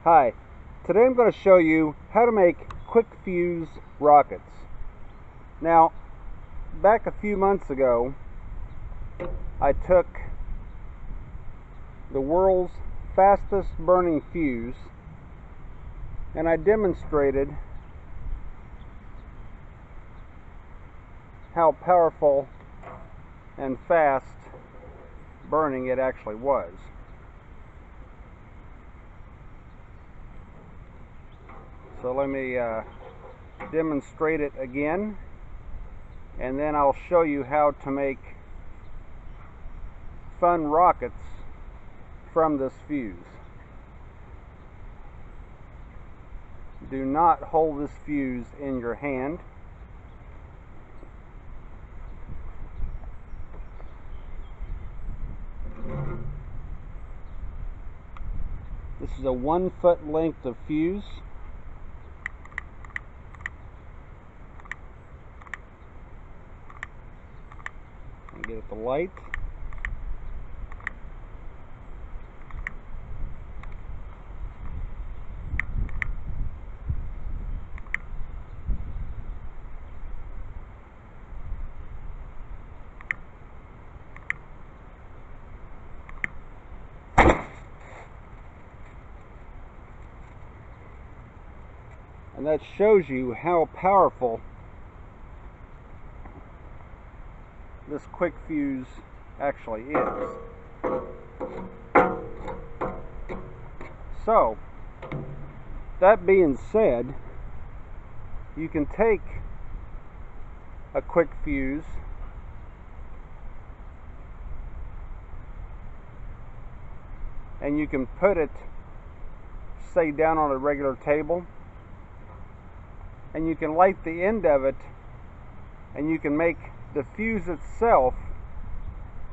Hi, today I'm going to show you how to make Quickfuse rockets. Now, back a few months ago, I took the world's fastest burning fuse and I demonstrated how powerful and fast burning it actually was. So let me demonstrate it again, and then I'll show you how to make fun rockets from this fuse. Do not hold this fuse in your hand. This is a 1 foot length of fuse. Get at the light. And that shows you how powerful this Quickfuse actually is. So, that being said, you can take a Quickfuse and you can put it, say, down on a regular table, and you can light the end of it, and you can make the fuse itself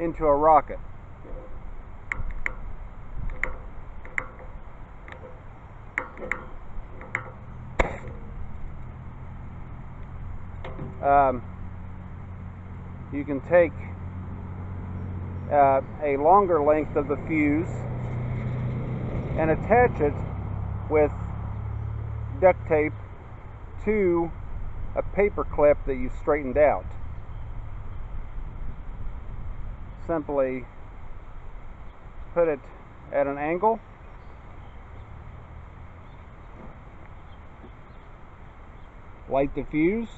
into a rocket. You can take a longer length of the fuse and attach it with duct tape to a paper clip that you've straightened out. Simply put it at an angle, light the fuse,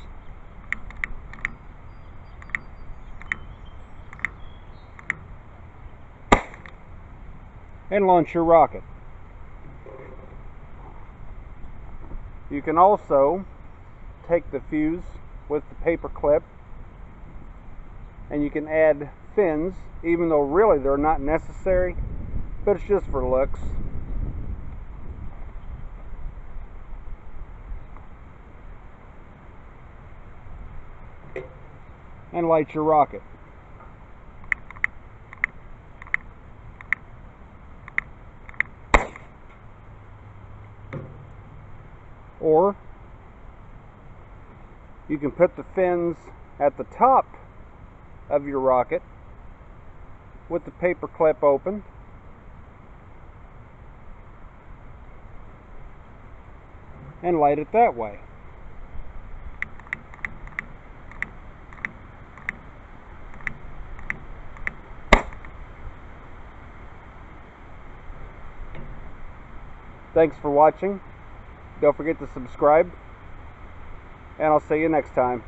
and launch your rocket. You can also take the fuse with the paper clip and you can add fins, even though really they're not necessary, but it's just for looks. And light your rocket. Or you can put the fins at the top of your rocket with the paper clip open, and light it that way. Thanks for watching. Don't forget to subscribe, and I'll see you next time.